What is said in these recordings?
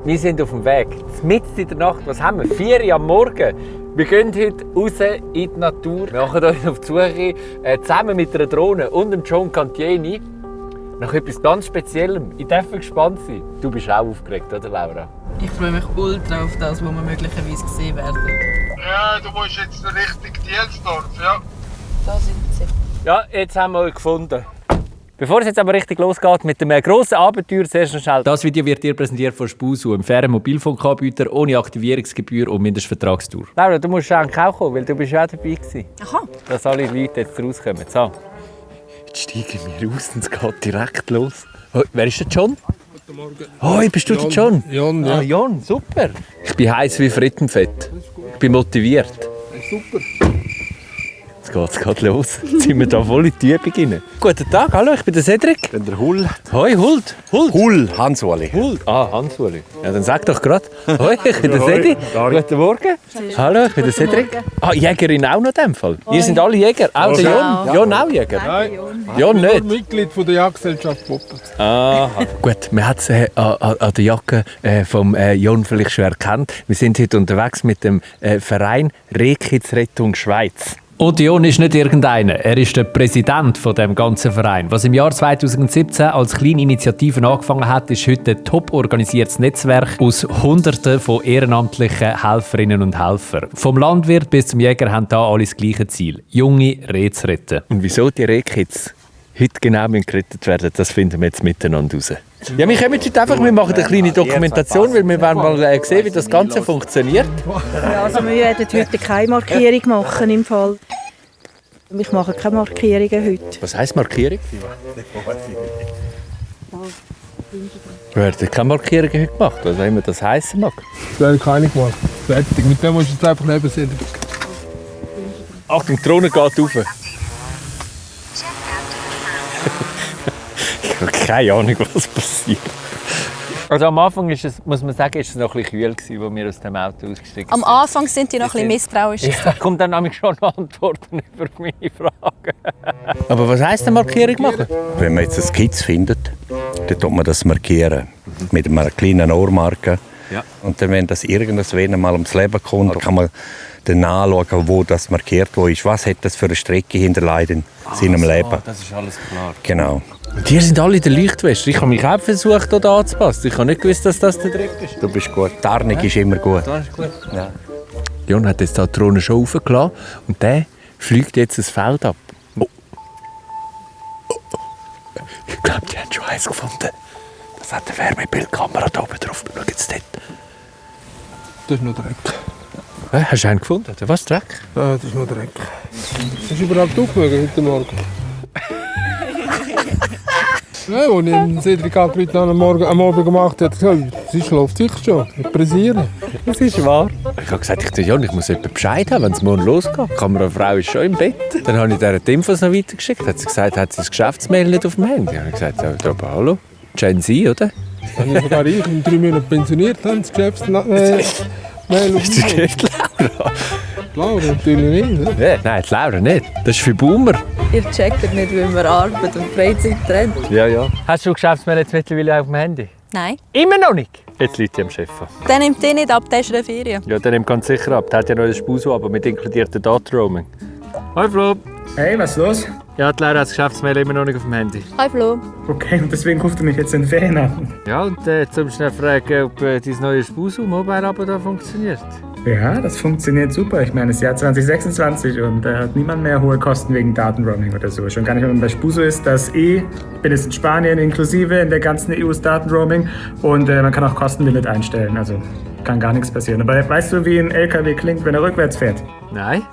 Wir sind auf dem Weg. Mitten in der Nacht, was haben wir? 4 Uhr am Morgen. Wir gehen heute raus in die Natur. Wir machen uns auf die Suche, zusammen mit einer Drohne und dem John Cantieni, nach etwas ganz Speziellem. Ich darf gespannt sein. Du bist auch aufgeregt, oder Laura? Ich freue mich ultra auf das, was wir möglicherweise sehen werden. Ja, du musst jetzt Richtung Dielsdorf, ja? Da sind sie. Ja, jetzt haben wir euch gefunden. Bevor es jetzt aber richtig losgeht mit dem grossen Abenteuer, sehr schnell. Das Video wird dir präsentiert von Spusu, einem fairen Mobilfunkanbieter ohne Aktivierungsgebühr und Mindestvertragsdauer. Laura, du musst eigentlich auch kommen, weil du bist ja auch dabei gewesen. Aha. Dass alle Leute jetzt rauskommen. So. Jetzt steigen wir raus und es geht direkt los. Oh, wer ist der John? Guten Morgen. Oh, bist du der John? Jon, ja. Ah, Jon, super. Ich bin heiß wie Frittenfett. Ich bin motiviert. Super. Jetzt geht's gerade los. Jetzt sind wir da voll in die Übung rein. Guten Tag, hallo, ich bin der Cedric. Ich bin der Hull. Hoi, Hult. Hull, Hans-Uli. Hult. Ah, Hans-Uli. Ja, dann sag doch gerade. Hoi, ich bin der Cedric. Guten Morgen. Hallo, ich bin der Cedric. Ah, Jägerin auch noch in dem Fall. Ihr sind alle Jäger. Auch der Jon. Jon auch Jäger. Nein, Jon nicht. Mitglied von der Jagdgesellschaft Poppels. Ah, gut. Man hat es an der Jacke vom Jon vielleicht schon erkannt. Wir sind heute unterwegs mit dem Verein Rehkitzrettung Schweiz. Und Jon ist nicht irgendeiner, er ist der Präsident von dem ganzen Verein. Was im Jahr 2017 als kleine Initiative angefangen hat, ist heute ein top organisiertes Netzwerk aus Hunderten von ehrenamtlichen Helferinnen und Helfern. Vom Landwirt bis zum Jäger haben da alle das gleiche Ziel: junge Rehe zu retten. Und wieso die Rehkitz heute genau gerettet werden, das finden wir jetzt miteinander raus. Ja, wir kommen heute einfach, wir machen eine kleine Dokumentation, weil wir wollen mal sehen, wie das Ganze funktioniert. Ja, also wir werden heute keine Markierung machen im Fall. Ich mache keine Markierungen heute. Was heisst Markierung? Wir haben keine Markierungen heute gemacht, was auch immer das heissen mag. Das wäre keine gemacht. Fertig. Mit dem musst du jetzt einfach neben sehen. Achtung, die Drohne geht rauf. Ich habe keine Ahnung, was passiert. Also am Anfang ist es, muss man sagen, ist es noch ein bisschen kühl gewesen, als wir aus dem Auto ausgestiegen sind. Am Anfang sind die noch ein bisschen misstrauisch. Ja, kommt dann nämlich schon Antworten über meine Fragen. Aber was heisst denn Markierung machen? Wenn man jetzt ein Skizz findet, dann tut man das markieren. Mit einer kleinen Ohrmarke. Ja. Und dann, wenn das irgendwann mal ums Leben kommt, dann kann man dann nachschauen, wo das markiert wo ist. Was hat das für eine Strecke hinterlassen in seinem Leben. Das ist alles klar. Genau. Und ihr sind alle in der Leuchtweste. Ich habe mich auch versucht, hier anzupassen. Ich habe nicht gewusst, dass das der Dreck ist. Du bist gut. Tarnung ist immer gut. Das ist gut. Ja. Jon hat jetzt die Drohne schon hochgelassen und der fliegt jetzt das Feld ab. Oh. Ich glaube, die haben schon eins gefunden. Das hat eine Wärmebildkamera da oben drauf. Schau jetzt dort. Das ist noch Dreck. Hast du einen gefunden? Was, Dreck? Ja, das ist noch Dreck. Hast du überhaupt aufgehört heute Morgen? Ja, als ich den Cedric angerufen am Abend gemacht habe, gesagt, sie schläft sicher schon. Ich pressiere. Das ist wahr. Ich habe gesagt, ich muss jemand Bescheid haben, wenn es morgen losgeht. Die Kamerafrau ist schon im Bett. Dann habe ich ihr die Infos noch weitergeschickt. Hat sie gesagt, hat sie das Geschäftsmail nicht auf dem Handy? Dann habe ich gesagt, ja, aber hallo, Gen Z, oder? Dann habe sogar ich in 3 Monaten pensioniert, haben das Geschäftsmail auf Ist das nicht Laura? Laura natürlich nicht. Ne? Ja, nein, die Laura nicht. Das ist für Boomer. Ihr checkt nicht, wie man Arbeit und Freizeit trennt. Ja. Hast du Geschäftsmail jetzt mittlerweile auf dem Handy? Nein. Immer noch nicht? Jetzt liegt sie am Chef an. Der nimmt die nicht ab, der ist in der Ferien. Ja, der nimmt ganz sicher ab. Der hat ja noch ein Spuso, aber mit inkludiertem Datenroaming. Hi Flo. Hey, was ist los? Ja, die Laura hat das Geschäftsmail immer noch nicht auf dem Handy. Hi Flo. Okay, und deswegen ruft er mich jetzt in den Ferien an. Ja, und zum schnell fragen, ob dein neues Spuso Mobile-Abo da funktioniert. Ja, das funktioniert super. Ich meine, es ist Jahr 2026 und da hat niemand mehr hohe Kosten wegen Datenroaming oder so. Schon gar nicht, wenn man bei Spuso ist, das ich bin jetzt in Spanien inklusive in der ganzen EU ist Datenroaming und man kann auch Kostenlimit einstellen. Also kann gar nichts passieren. Aber weißt du, wie ein LKW klingt, wenn er rückwärts fährt? Nein.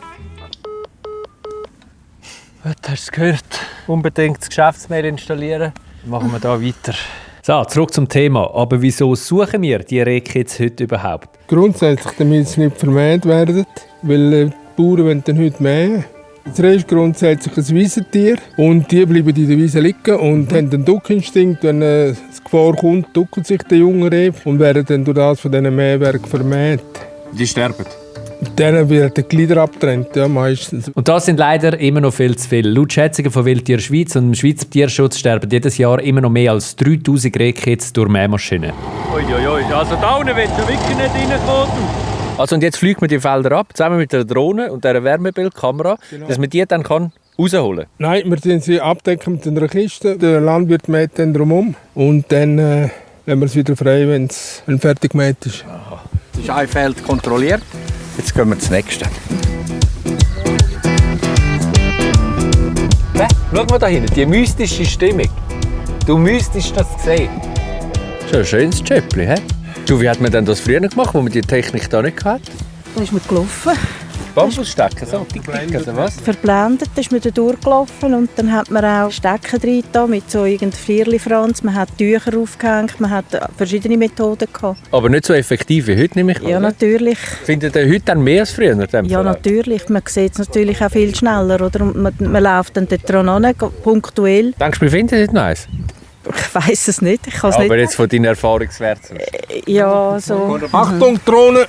Was hast du gehört? Unbedingt das Geschäftsmail installieren. Dann machen wir da weiter. So, zurück zum Thema. Aber wieso suchen wir die Rehkitz heute überhaupt? Grundsätzlich, damit sie nicht vermehrt werden, weil die Bauern wollen dann heute mähen. Das Reh ist grundsätzlich ein Wiesentier und die bleiben in der Wiese liegen und haben den Duckinstinkt. Wenn es Gefahr kommt, ducken sich die jungen Rehe und werden dann durch das von diesen Mähwerken vermehrt. Die sterben? Dann werden die Glieder abgetrennt, ja, meistens. Und das sind leider immer noch viel zu viel. Laut Schätzungen von Wildtier Schweiz und dem Schweizer Tierschutz sterben jedes Jahr immer noch mehr als 3000 Rehkitze durch Mähmaschinen. Uiuiui, also da unten willst du wirklich nicht reinkommen. Also und jetzt fliegt man die Felder ab, zusammen mit der Drohne und dieser Wärmebildkamera, dass man die dann rausholen kann. Nein, wir sind sie abdecken mit einer Kiste. Der Landwirt mäht dann drumherum und dann lassen wir es wieder frei, wenn es fertig gemäht ist. Aha. Es ist ein Feld kontrolliert. Jetzt gehen wir ins nächste. Schau mal da hinten, die mystische Stimmung. Du müsstest das sehen. Das ist ein schönes Schöppli, hä? Du, wie hat man denn das früher gemacht, wo man die Technik da nicht hatte? Da ist man gelaufen. Bambusstecken, so dick, oder was? Verblendet ist man da durchgelaufen und dann hat man auch Stecken drin da mit so irgendeinem Vierli-Franz. Man hat Tücher aufgehängt, man hat verschiedene Methoden gehabt. Aber nicht so effektiv wie heute, nehme ich an. Ja, natürlich. Findet ihr heute dann mehr als früher? Ja, natürlich. Man sieht es natürlich auch viel schneller. Oder? Und man läuft dann dort dran an, punktuell. Denkst du, wir finden heute noch eins? Ich weiss es nicht. Ich kann's aber nicht. Jetzt von deinen Erfahrungswerten. Ja, so. Achtung, Drohne!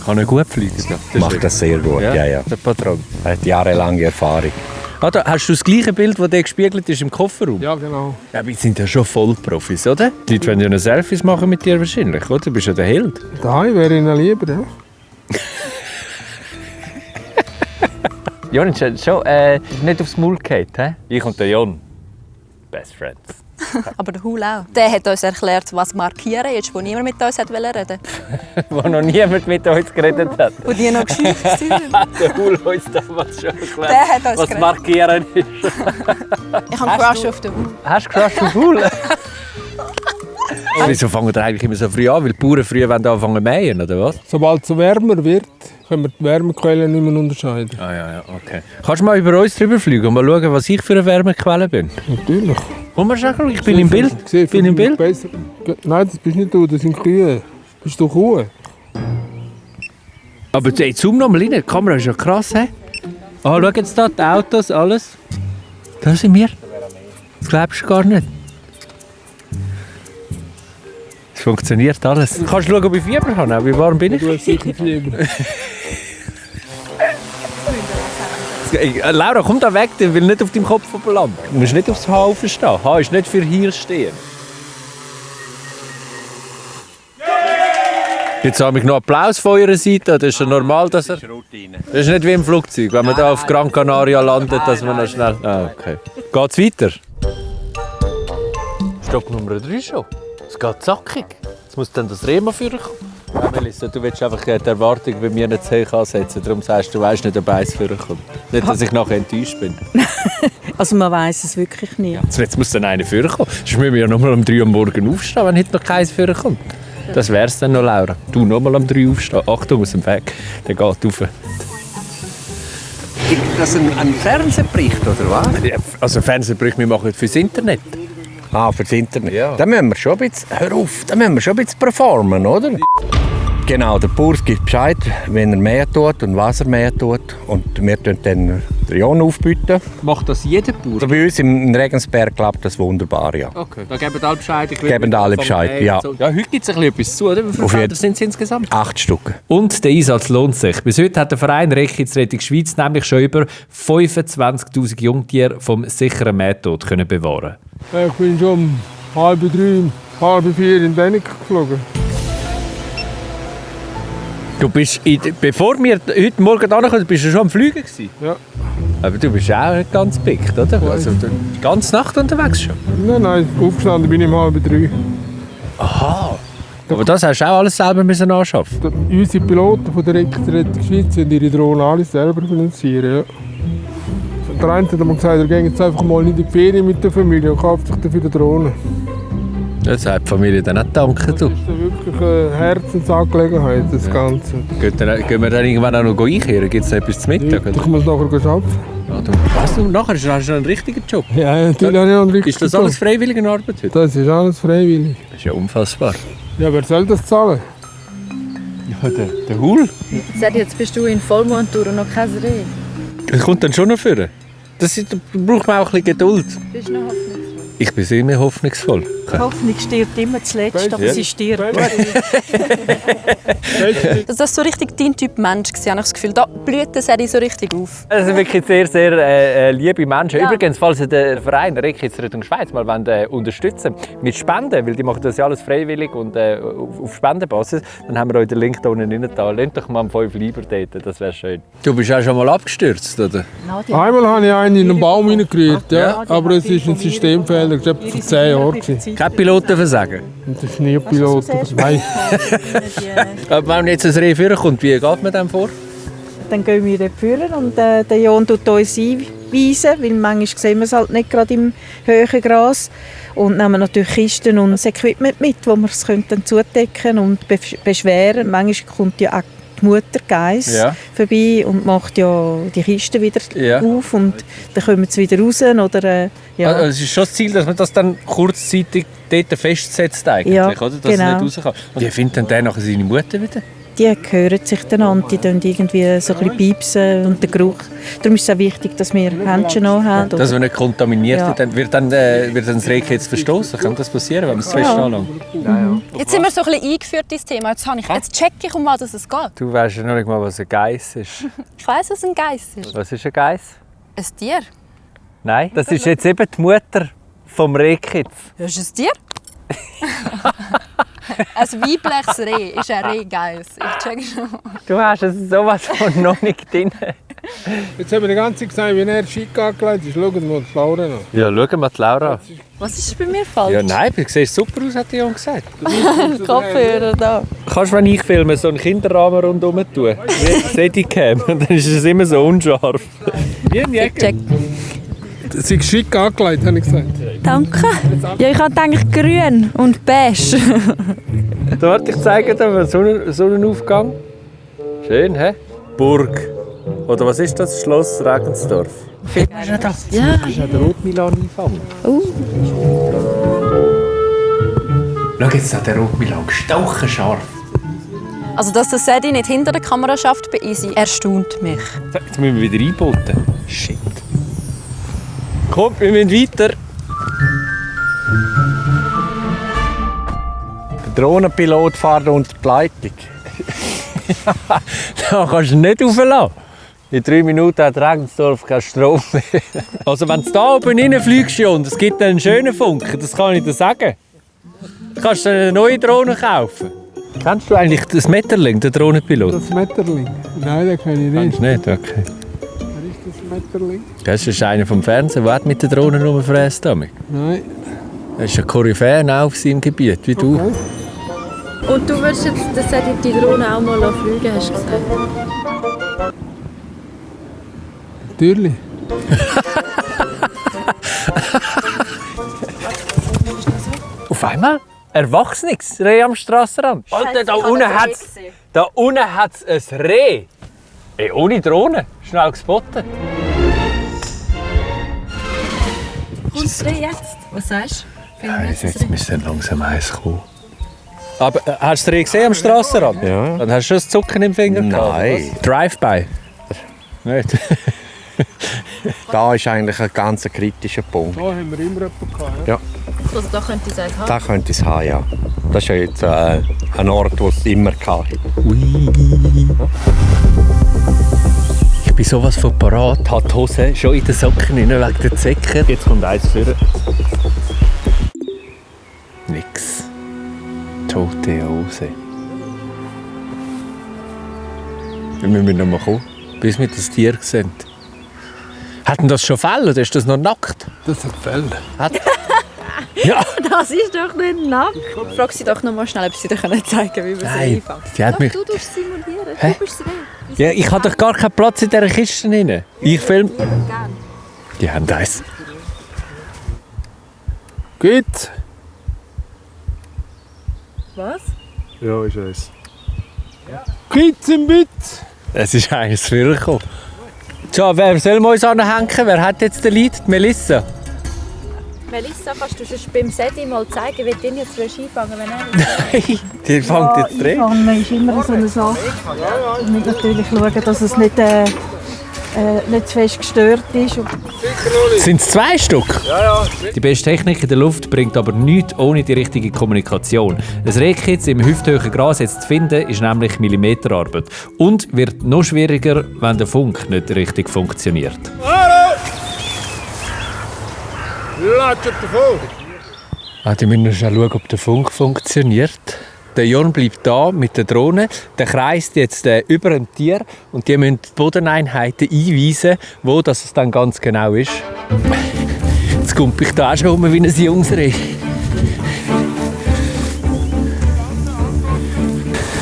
Kann er gut fliegen? Ja. Macht das sehr gut, ja. Der Patron. Er hat jahrelange Erfahrung. Da hast du das gleiche Bild, das gespiegelt ist im Kofferraum? Ja, genau. Ja, wir sind ja schon Vollprofis, oder? Die Leute wollen ja noch Selfies machen mit dir wahrscheinlich, oder? Du bist ja der Held. Daheim wäre ihnen lieber, ja. Jon, schon nicht aufs Maul gefallen, hä? Ich und der Jon. Best Friends. Aber der Hul auch. Der hat uns erklärt, was markieren ist, wo niemand mit uns reden wollte. Wo noch niemand mit uns geredet hat. Wo die noch gescheit waren. Der Hul uns damals schon erklärt, Der hat uns was geredet. markieren ist. Ich habe einen Crush auf den Hul. Hast du Crush auf Hul? Wieso fangen wir eigentlich immer so früh an? Weil die Bauern früh anfangen zu mähen, oder was? Sobald es wärmer wird, können wir die Wärmequellen nicht mehr unterscheiden. Ah ja, okay. Kannst du mal über uns drüber fliegen und mal schauen, was ich für eine Wärmequelle bin? Natürlich. Komm mal schauen, ich bin im Bild. Ich bin im Bild? Nein, das bist nicht du, das sind Kühe. Das bist du Kuh. Aber jetzt zoom noch mal rein, die Kamera ist ja krass, hä? Ah, schau jetzt da, die Autos, alles. Da sind wir. Das glaubst du gar nicht. Es funktioniert alles. Kannst du schauen, ob ich Fieber habe? Wie warm bin ich? Du hast sicher Fieber. Laura, komm da weg, der will nicht auf deinem Kopf verblammen. Du musst nicht aufs H aufstehen. H ist nicht für hier stehen. Jetzt habe ich noch Applaus von eurer Seite. Das ist ja normal, dass er... Das ist nicht wie im Flugzeug, wenn man da auf Gran Canaria landet, dass man noch schnell... Ah, okay. Geht's weiter? Stopp Nummer 3 schon. Es geht zackig. Jetzt muss dann das Rema führen kommen. Ja, Melissa, du willst einfach die Erwartung bei mir nicht zu hoch ansetzen. Darum sagst du, weißt nicht, ob eins führen kommt. Nicht, dass ich nachher enttäuscht bin. Also man weiss es wirklich nie. Jetzt muss dann einer führen kommen. Sonst müssen wir ja nochmal um 3 Uhr morgens aufstehen, wenn heute noch keins führen kommt. Das wär's dann noch, Laura. Du nochmal um 3 Uhr aufstehen. Achtung, aus dem Weg. Der geht rauf. Gibt das einen Fernsehbericht, oder was? Ja, also Fernsehbericht, wir machen fürs Internet. Ah, fürs Internet. Ja. Da müssen wir schon ein bisschen, hör auf, da müssen wir schon ein bisschen performen, oder? Genau, der Bauer gibt Bescheid, wenn er mähen tut und was er mähen tut. Und wir tun dann den Jon aufbieten. Macht das jeder Bauer? Also bei uns im Regensberg klappt das wunderbar, ja. Okay, da geben alle Bescheid. Geben alle Bescheid, ja. So. Ja, heute gibt es etwas zu, oder? Wie viele Felder sind es insgesamt? 8 Stück. Und der Einsatz lohnt sich. Bis heute hat der Verein Rehkitzenrettung Schweiz nämlich schon über 25'000 Jungtiere vom sicheren Mähtod bewahren. Ich bin schon um 2:30, 3:30 in Dänemark geflogen. Du bist, bevor wir heute Morgen angekommen bist du schon am Fliegen gewesen? Ja. Aber du bist auch nicht ganz pickt, oder? Also, du die ganze Nacht unterwegs schon? Nein, aufgestanden bin ich um 2:30. Aha. Aber das hast du auch alles selber müssen anschaffen? Unsere Piloten von der Rehkitzenrettung Schweiz haben ihre Drohnen alle selber finanzieren. Ja. Der eine hat mir gesagt, er geht jetzt einfach mal in die Ferien mit der Familie und kauft sich dafür eine Drohne. Das hat die Familie dann auch danken. Das ist wirklich eine Herzensangelegenheit, das Ganze. Gehen wir dann irgendwann auch noch einkehren? Gibt es noch etwas zu Mittag? Ich muss nachher arbeiten. Ja, du nachher hast du einen richtigen Job? Ja, natürlich habe ich noch einen richtigen Ist das alles freiwillige Arbeit heute? Das ist alles freiwillig. Das ist ja unfassbar. Ja, wer soll das zahlen? Ja, der Hul. Sag, jetzt bist du in Vollmontur und noch kein Reh. Das kommt dann schon noch vor. Da braucht man auch ein bisschen Geduld. Bist du noch hoffnungsvoll? Ich bin immer hoffnungsvoll. Die Hoffnung stirbt immer zuletzt, aber sie stirbt. Das war so richtig dein Typ Mensch, habe ich das Gefühl. Da blüht die Serie so richtig auf. Das sind wirklich sehr, sehr liebe Menschen. Ja. Übrigens, falls ihr den Verein Rehkitzrettung Schweiz mal unterstützen wollt, mit Spenden, weil die machen das ja alles freiwillig und auf Spendenbasis, dann haben wir euch den Link da unten rein. Lasst doch mal um 5 lieber dort, das wäre schön. Du bist auch schon mal abgestürzt, oder? Einmal habe ich einen in einen Baum reingerührt, ja. Aber es ist ein Systemfehler, ich glaube vor 10 Jahren. Kein Pilotenversagen? Und das ist nie Pilot. Nein. Aber wenn jetzt ein Reh vorkommt, wie geht man dem vor? Dann gehen wir dort führen und der Jon tut uns einweisen, weil manchmal sehen wir es halt nicht gerade im hohen Gras. Und nehmen natürlich Kisten und das Equipment mit, wo wir es dann zudecken und beschweren. Manchmal kommt ja auch die Mutter Geiss vorbei und macht ja die Kiste wieder auf und dann kommen sie wieder raus. Oder, Also es ist schon das Ziel, dass man das dann kurzzeitig dort festsetzt, eigentlich, oder? Dass es nicht raus kann. Und wie findet dann der nachher seine Mutter wieder? Die hören sich dann an, die tun irgendwie so ein bisschen piepsen und den Geruch. Darum ist es auch wichtig, dass wir Händchen haben. Dass wir nicht kontaminiert sind. Wird dann das Reh jetzt verstoßen? Kann das passieren, wenn man es zu fest anlangt? Jetzt sind wir so ein bisschen eingeführt ins Thema. Jetzt check ich, um was es geht. Du weißt ja noch nicht mal, was ein Geiss ist. Ich weiss, was ein Geiss ist. Was ist ein Geiss? Ein Tier. Nein, das ist jetzt eben die Mutter vom Rehkitz. Das ist ein Tier? Ein weibliches Reh ist ein Rehgeiss. Ich check schon. Du hast es sowas von noch nicht drin. Jetzt haben wir die ganze Zeit gesagt, wie er schick angelegt ist. Schauen wir mal die Laura an. Ja, schauen wir die Laura an. Was ist bei mir falsch? Ja, nein, du siehst super aus, hat die Jon gesagt. Kopfhörer da. Kannst du, wenn ich filme, so einen Kinderrahmen rundherum tun? Wie Steadicam. Und dann ist es immer so unscharf. Wie ein Jäger. Sie ist schick angelegt, habe ich gesagt. Danke. Ja, ich hatte eigentlich grün und beige. Warte, ich zeige dir mal Sonnenaufgang. Schön, hä? Burg. Oder was ist das? Schloss Regensdorf. Ist ja da. Ja. Das ist ja der Rotmilan einfangen. Schau jetzt an den Rotmilan, stauchenscharf. Also, dass der Sadie nicht hinter der Kamera schafft bei Easy, erstaunt mich. Jetzt müssen wir wieder einboten. Shit. Komm, wir müssen weiter. Der Drohnenpilot fährt unter die Leitung. Da kannst du nicht rauflassen. In 3 Minuten hat Regensdorf keinen Strom mehr. Also wenn du da oben reinfliegst und es gibt einen schönen Funken, das kann ich dir sagen. Du kannst dir eine neue Drohne kaufen. Kennst du eigentlich das Metterling, den Drohnenpilot? Das Metterling? Nein, den kenne ich nicht. Kennst du nicht? Okay. Wer ist das Metterling? Das ist einer vom Fernsehen, der mit den Drohnen rumfräst. Nein. Er ist ein Koryphäe auf seinem Gebiet, wie du. Okay. Und du würdest jetzt die Drohne auch mal fliegen, hast du gesagt? Natürlich. Auf einmal? Erwachsenes Reh am Strassenrand. Alter, da unten hat's ein Reh. Ey, ohne Drohne. Schnell gespottet. Kommt das Reh jetzt? Was sagst du? Ja, jetzt müsste langsam eins kommen. Aber hast du das Reh gesehen am Strassenrand? Ja. Dann hast du schon das Zucken im Finger gehabt? Nein. Drive-by? Nicht? Da ist eigentlich ein ganz kritischer Punkt. Da haben wir immer jemanden gehabt. Ja, Also da könnte ich es haben. da könnte es haben, ja. Das ist ja jetzt ein Ort, wo es immer hatte. Ich bin sowas von parat. Hat die Hose schon in den Socken rein, wegen der Zecken. Jetzt kommt eins vor. Nix. Tote Hose. Wir müssen noch mal kommen, bis wir das Tier sehen. Hat denn das schon Fell oder ist das noch nackt? Das hat Fell. Ja. Das ist doch nicht nackt. Frag sie doch noch mal schnell, ob sie dir zeigen können, wie man sie Nein, einfängt. die hat mich... Du darfst simulieren. Hä? Du bist das Reh. Ja, ich habe doch gar keinen Platz in dieser Kiste rein. Ich filme... Die haben eins. Geht's? Was? Ja, ist eins. Geht's im Bett? Es ist eins vorgekommen. So, wer soll uns anhängen? Wer hat jetzt den Lied? Die Melissa. Melissa, kannst du sonst beim Sedi mal zeigen, wie du ihn jetzt einfangen willst, wenn er Nein, die fängt jetzt drin. Einfangen ist immer so eine Sache. Ich muss natürlich schauen, dass es nicht nicht zu fest gestört ist. Sind es 2 Stück? Ja. Die beste Technik in der Luft bringt aber nichts ohne die richtige Kommunikation. Ein Rehkitz im hüfthohen Gras jetzt zu finden, ist nämlich Millimeterarbeit. Und wird noch schwieriger, wenn der Funk nicht richtig funktioniert. Hallo! Latscht davon! Die müssen schnell schauen, ob der Funk funktioniert. Der Jon bleibt da mit der Drohne. Der kreist jetzt über ein Tier und die müssen die Bodeneinheiten einweisen, wo das dann ganz genau ist. Jetzt komme ich da auch schon rum wie ein Jungsreh.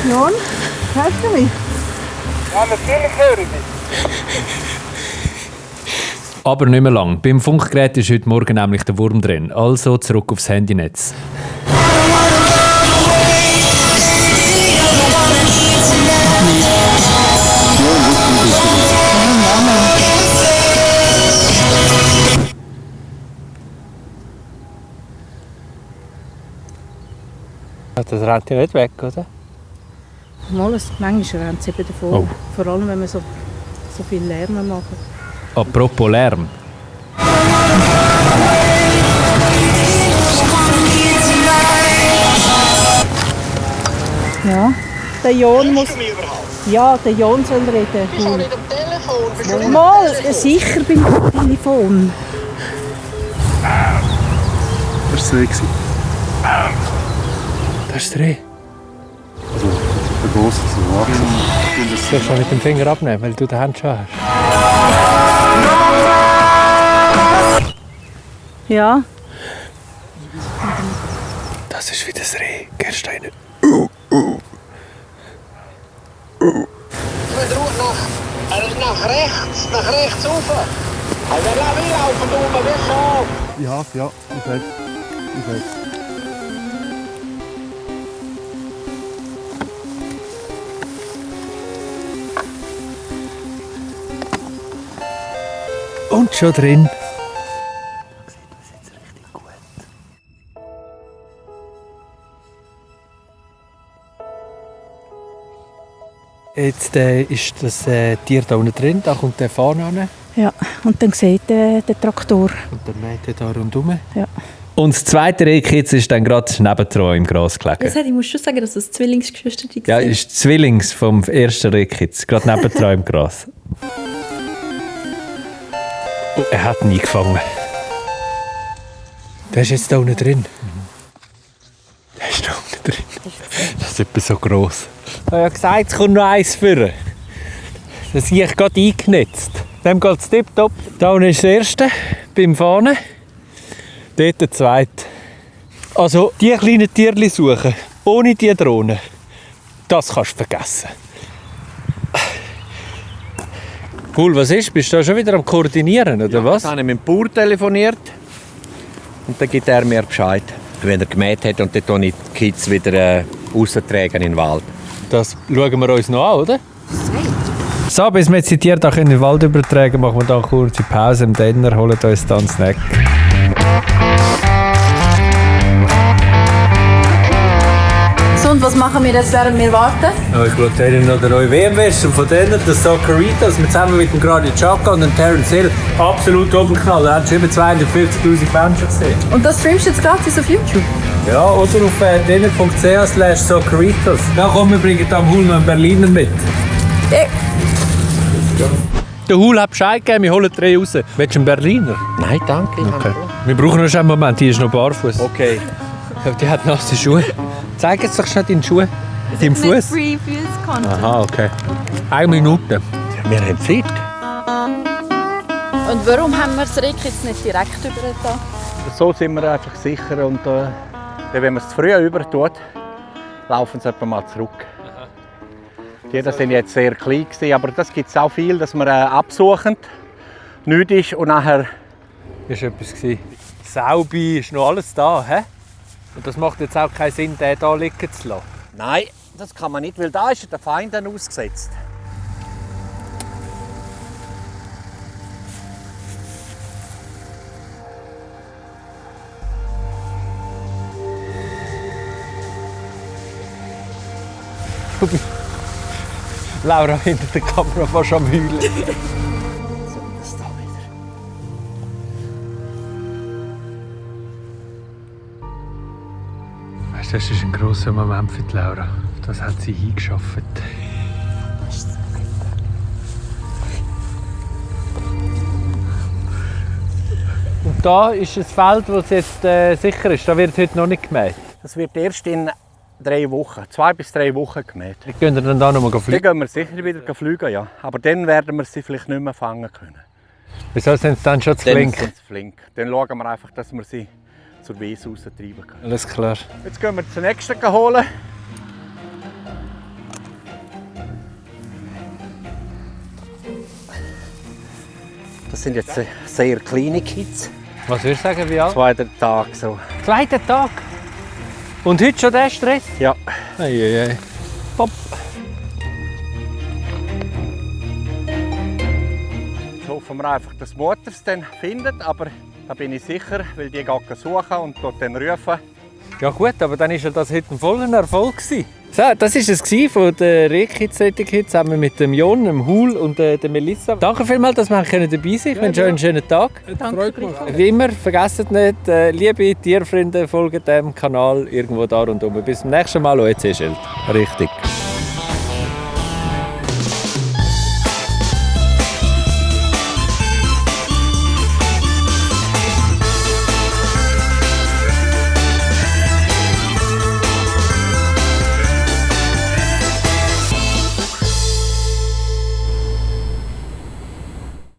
Jon, hörst du mich? Ja, natürlich höre ich dich. Aber nicht mehr lang. Beim Funkgerät ist heute Morgen nämlich der Wurm drin. Also zurück aufs Handynetz. Das rennt ja nicht weg, oder? Manchmal rennt es eben davon. Oh. Vor allem, wenn wir so viel Lärm machen. Apropos Lärm. Ja, der Jon muss... Ja, der Jon soll reden. Ich habe nicht am Telefon. Bist du Mal, sicher beim Telefon. Das war das Reh. Das ist der Reh. Also, der grosse, so wachsen. Du sollst schon mit dem Finger abnehmen, weil du die Hand schon hast. Ja. Das ist wie das Reh. Gehst du rein? Nach rechts rauf. Also, lass mich laufen, du, wir schauen. Ja, ich weiß. Und schon drin. Jetzt ist das Tier da unten drin, da kommt der vorne an. Ja, und dann sieht der Traktor. Und dann mäht er da rundherum. Ja. Und das zweite Rehkitz ist dann gerade nebendran im Gras gelegen. Ich muss schon sagen, dass das Zwillingsgeschwister waren. Ja, ist Zwillings vom ersten Rehkitz, gerade nebendran im Gras. Oh, er hat ihn eingefangen. Der ist jetzt da unten drin. Der ist da unten drin. Das ist etwa so gross. Ich habe ja gesagt, es kommt noch eins führen. Das habe ich gerade eingenetzt. Dem geht es tipptopp. Da unten ist das erste, beim Fahnen. Dort der zweite. Also, die kleinen Tierchen suchen, ohne die Drohne, das kannst du vergessen. Cool, was ist? Bist du da schon wieder am Koordinieren, oder was? Ich habe mit dem Bauer telefoniert und dann gibt er mir Bescheid, wenn er gemäht hat und dann die Kids wieder raustragen in den Wald. Das schauen wir uns noch an, oder? So, bis wir jetzt die Tiere in den Wald übertragen, machen wir da eine kurze Pause im Denner, holen uns dann einen Snack. So, und was machen wir jetzt, während wir warten? Oh, ich schaue denen noch den neuen WM-West und von denen das Soccerritas mit zusammen mit dem Granit Xhaka und dem Terence Hill absolut obenknall. Da haben schon über 250'000 Menschen gesehen. Und das streamst du jetzt gratis auf YouTube? Ja, oder auf denner.ch/Soccerritas. Ja, komm, wir bringen am Hul noch einen Berliner mit. Ja. Der Hul hat Bescheid gegeben, wir holen 3 raus. Willst du einen Berliner? Nein, danke. Okay. Wir brauchen noch einen Moment, die ist noch barfuß. Okay. Die hat nasse Schuhe. Zeig jetzt doch schnell deinen Schuh. Deinen Fuß. Free Fuß Content. Aha, okay. 1 Minute. Wir haben Zeit. Und warum haben wir das Reh jetzt nicht direkt übergetan? So sind wir einfach sicher und wenn man es zu früh über tut, laufen sie etwa mal zurück. Die sind jetzt sehr klein gewesen, aber das gibt es auch viel, dass man absuchen, nichts ist und nachher... Das war etwas. Saubi, ist noch alles da, hä? Und das macht jetzt auch keinen Sinn, den hier liegen zu lassen. Nein, das kann man nicht, weil da ist der Feind dann ausgesetzt. Laura hinter der Kamera fast am Heulen. Das ist ein grosser Moment für die Laura. Das hat sie hingeschafft. Und da ist ein Feld, das jetzt sicher ist. Da wird heute noch nicht gemäht. Das wird erst in 3 Wochen, 2 bis 3 Wochen gemäht. Gehen wir dann da noch mal fliegen? Dann gehen wir sicher wieder fliegen, ja. Aber dann werden wir sie vielleicht nicht mehr fangen können. Wieso sind sie dann schon zu flink? Dann sind sie flink. Dann schauen wir einfach, dass wir sie zur Wiese raustreiben können. Alles klar. Jetzt gehen wir zum nächsten holen. Das sind jetzt sehr kleine Kids. Was würdest du sagen, wie alt? 2 Tage so. 2. Tag? Und heute schon der Stress? Ja. Eieiei. Hopp. Jetzt hoffen wir einfach, dass die Mutter es dann findet, aber da bin ich sicher, weil die gehen suchen und dort dann rufen. Ja gut, aber dann war ja das heute ein voller Erfolg. So, das war es von der Rehkids zusammen mit dem Jon, dem Hul und der Melissa. Danke vielmals, dass wir dabei sein können. Ich wünsche euch einen schönen Tag. Danke. Wie immer, vergesst nicht, liebe Tierfreunde, folgt dem Kanal irgendwo da rundherum. Bis zum nächsten Mal, OEC Schild. Richtig.